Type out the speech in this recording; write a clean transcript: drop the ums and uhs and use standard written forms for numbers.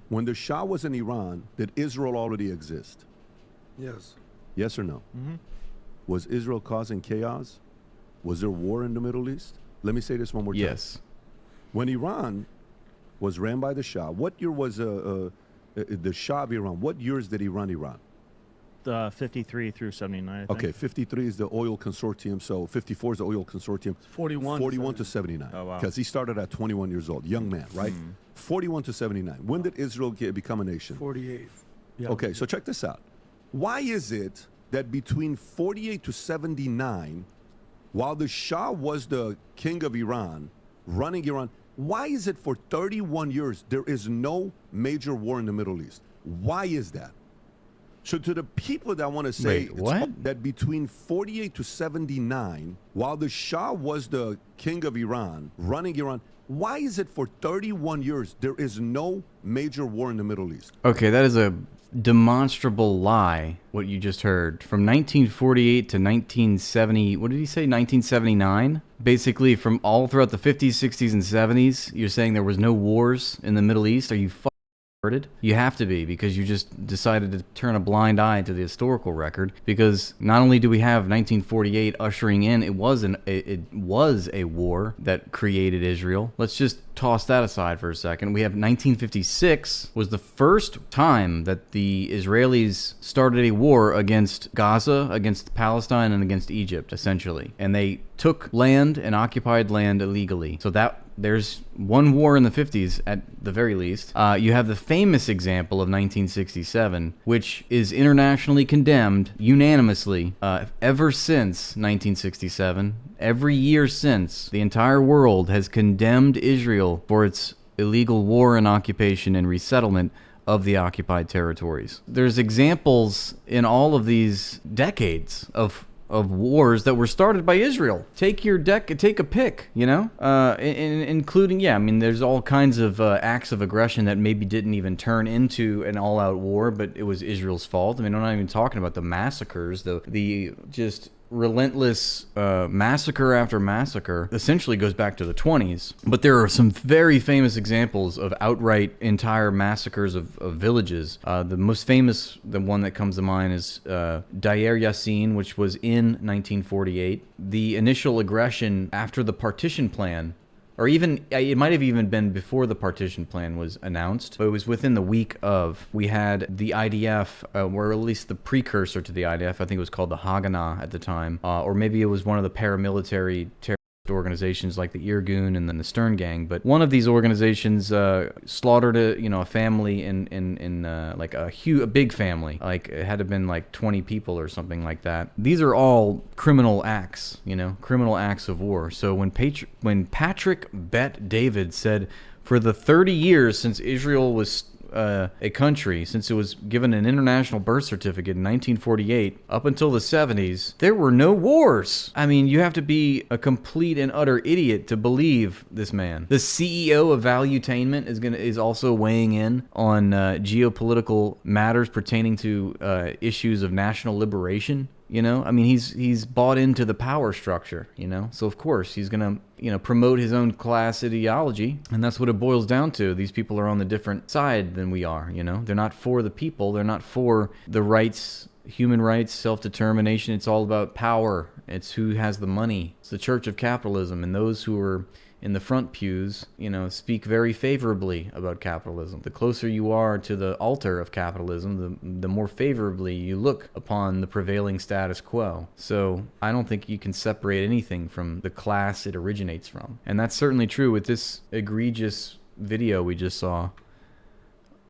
When the Shah was in Iran, did Israel already exist? Yes. Yes or no? Was Israel causing chaos? Was there war in the Middle East? Let me say this one more time. Yes. When Iran was ran by the Shah, what year was the Shah of Iran? What years did he run Iran? 53 through 79, I think. Okay, 53 is the oil consortium, so 54 is the oil consortium. 41 to 79. Oh, wow. Because he started at 21 years old, young man, right? 41 to 79. When did Israel become a nation? 48. Okay, so check this out. Why is it that between 48 to 79, while the Shah was the king of Iran, running Iran, why is it for 31 years there is no major war in the Middle East? Why is that? So to the people that want to say Wait, what? that between 48 to 79, while the Shah was the king of Iran, running Iran, why is it for 31 years there is no major war in the Middle East? Okay, that is a demonstrable lie, what you just heard. From 1948 to 1970, what did he say, 1979? Basically, from all throughout the 50s, 60s, and 70s, you're saying there was no wars in the Middle East? Are you You have to be, because you just decided to turn a blind eye to the historical record. Because not only do we have 1948 ushering in, it was a war that created Israel. Let's just toss that aside for a second. We have 1956 was the first time that the Israelis started a war against Gaza, against Palestine, and against Egypt, essentially. And they took land and occupied land illegally. So that there's one war in the 50s at the very least. You have the famous example of 1967, which is internationally condemned unanimously ever since 1967. Every year since, the entire world has condemned Israel for its illegal war and occupation and resettlement of the occupied territories. There's examples in all of these decades of wars that were started by Israel. Take a pick, you know, including, I mean, there's all kinds of acts of aggression that maybe didn't even turn into an all-out war, but it was Israel's fault. I mean, I'm not even talking about the massacres, the just relentless massacre after massacre essentially goes back to the 20s. But there are some very famous examples of outright entire massacres of villages. The most famous, the one that comes to mind, is Deir Yassin, which was in 1948. The initial aggression after the partition plan, or even, it might have even been before the partition plan was announced, but it was within the week of. We had the IDF, or at least the precursor to the IDF, I think it was called the Haganah at the time, or maybe it was one of the paramilitary terrorist organizations like the Irgun and then the Stern Gang. But one of these organizations slaughtered a family in like a big family. Like it had to have been like 20 people or something like that. These are all criminal acts, criminal acts of war. So when Patrick Bet David said, for the 30 years since Israel was a country, since it was given an international birth certificate in 1948 up until the 70s, there were no wars. I mean, you have to be a complete and utter idiot to believe this man. The CEO of Valuetainment is also weighing in on geopolitical matters pertaining to issues of national liberation. I mean, he's bought into the power structure, so of course he's gonna, promote his own class ideology, and that's what it boils down to. These people are on the different side than we are, they're not for the people, they're not for the rights, human rights, self-determination. It's all about power. It's who has the money. It's the church of capitalism, and those who are in the front pews, speak very favorably about capitalism. The closer you are to the altar of capitalism, the more favorably you look upon the prevailing status quo. So I don't think you can separate anything from the class it originates from. And that's certainly true with this egregious video we just saw.